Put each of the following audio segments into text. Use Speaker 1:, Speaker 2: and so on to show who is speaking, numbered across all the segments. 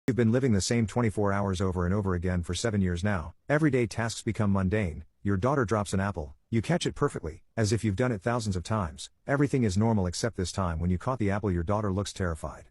Speaker 1: You've been living the same 24 hours over and over again for 7 years now. Everyday tasks become mundane. Your daughter drops an apple. You catch it perfectly, as if you've done it thousands of times. Everything is normal except this time when you caught the apple, your daughter looks terrified.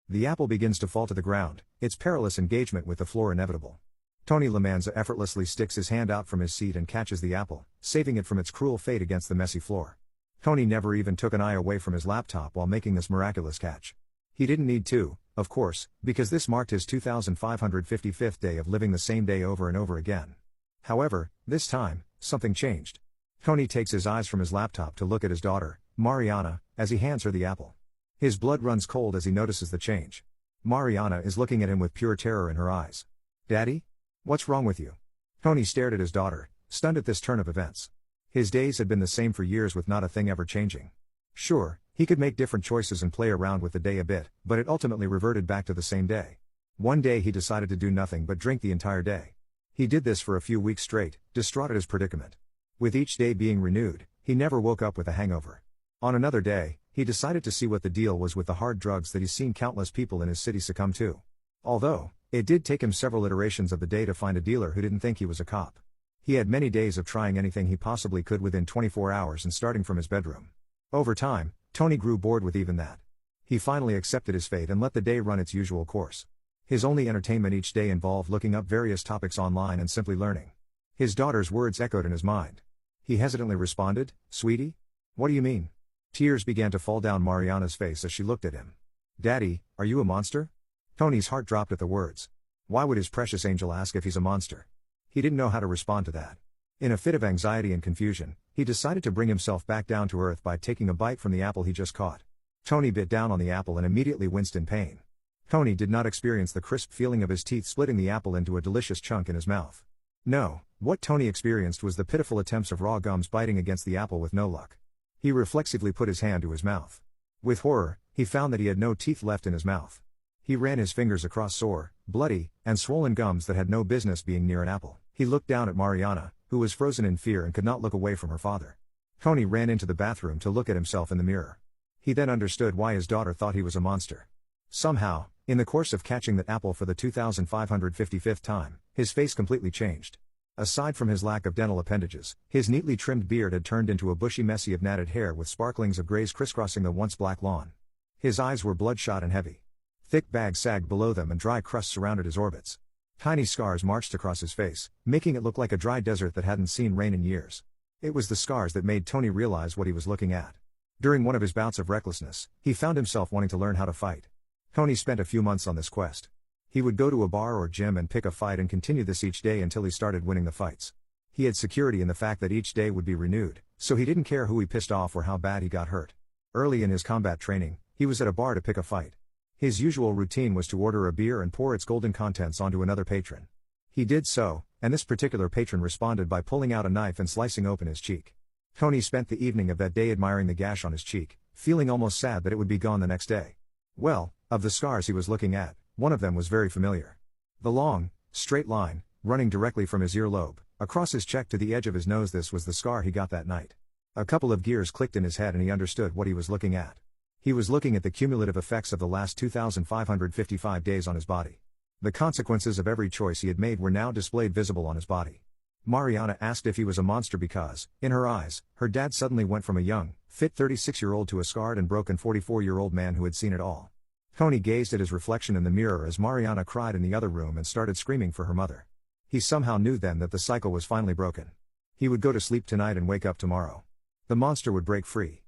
Speaker 1: The apple begins to fall to the ground, its perilous engagement with the floor inevitable. Tony Lamanza effortlessly sticks his hand out from his seat and catches the apple, saving it from its cruel fate against the messy floor. Tony never even took an eye away from his laptop while making this miraculous catch. He didn't need to, of course, because this marked his 2555th day of living the same day over and over again. However, this time, something changed. Tony takes his eyes from his laptop to look at his daughter, Mariana, as he hands her the apple. His blood runs cold as he notices the change. Mariana is looking at him with pure terror in her eyes. "Daddy? What's wrong with you?" Tony stared at his daughter, stunned at this turn of events. His days had been the same for years with not a thing ever changing. Sure, he could make different choices and play around with the day a bit, but it ultimately reverted back to the same day. One day he decided to do nothing but drink the entire day. He did this for a few weeks straight, distraught at his predicament. With each day being renewed, he never woke up with a hangover. On another day, he decided to see what the deal was with the hard drugs that he's seen countless people in his city succumb to. Although, it did take him several iterations of the day to find a dealer who didn't think he was a cop. He had many days of trying anything he possibly could within 24 hours and starting from his bedroom. Over time, Tony grew bored with even that. He finally accepted his fate and let the day run its usual course. His only entertainment each day involved looking up various topics online and simply learning. His daughter's words echoed in his mind. He hesitantly responded, "Sweetie? What do you mean?" Tears began to fall down Mariana's face as she looked at him. "Daddy, are you a monster?" Tony's heart dropped at the words. Why would his precious angel ask if he's a monster? He didn't know how to respond to that. In a fit of anxiety and confusion, he decided to bring himself back down to earth by taking a bite from the apple he just caught. Tony bit down on the apple and immediately winced in pain. Tony did not experience the crisp feeling of his teeth splitting the apple into a delicious chunk in his mouth. No, what Tony experienced was the pitiful attempts of raw gums biting against the apple with no luck. He reflexively put his hand to his mouth. With horror, he found that he had no teeth left in his mouth. He ran his fingers across sore, bloody, and swollen gums that had no business being near an apple. He looked down at Mariana, who was frozen in fear and could not look away from her father. Tony ran into the bathroom to look at himself in the mirror. He then understood why his daughter thought he was a monster. Somehow, in the course of catching that apple for the 2555th time, his face completely changed. Aside from his lack of dental appendages, his neatly trimmed beard had turned into a bushy messy of matted hair with sparklings of grays crisscrossing the once black lawn. His eyes were bloodshot and heavy. Thick bags sagged below them and dry crust surrounded his orbits. Tiny scars marched across his face, making it look like a dry desert that hadn't seen rain in years. It was the scars that made Tony realize what he was looking at. During one of his bouts of recklessness, he found himself wanting to learn how to fight. Tony spent a few months on this quest. He would go to a bar or gym and pick a fight and continue this each day until he started winning the fights. He had security in the fact that each day would be renewed, so he didn't care who he pissed off or how bad he got hurt. Early in his combat training, he was at a bar to pick a fight. His usual routine was to order a beer and pour its golden contents onto another patron. He did so, and this particular patron responded by pulling out a knife and slicing open his cheek. Tony spent the evening of that day admiring the gash on his cheek, feeling almost sad that it would be gone the next day. Well, of the scars he was looking at, one of them was very familiar. The long, straight line, running directly from his earlobe, across his cheek to the edge of his nose. This was the scar he got that night. A couple of gears clicked in his head and he understood what he was looking at. He was looking at the cumulative effects of the last 2555 days on his body. The consequences of every choice he had made were now displayed visible on his body. Mariana asked if he was a monster because, in her eyes, her dad suddenly went from a young, fit 36-year-old to a scarred and broken 44-year-old man who had seen it all. Tony gazed at his reflection in the mirror as Mariana cried in the other room and started screaming for her mother. He somehow knew then that the cycle was finally broken. He would go to sleep tonight and wake up tomorrow. The monster would break free.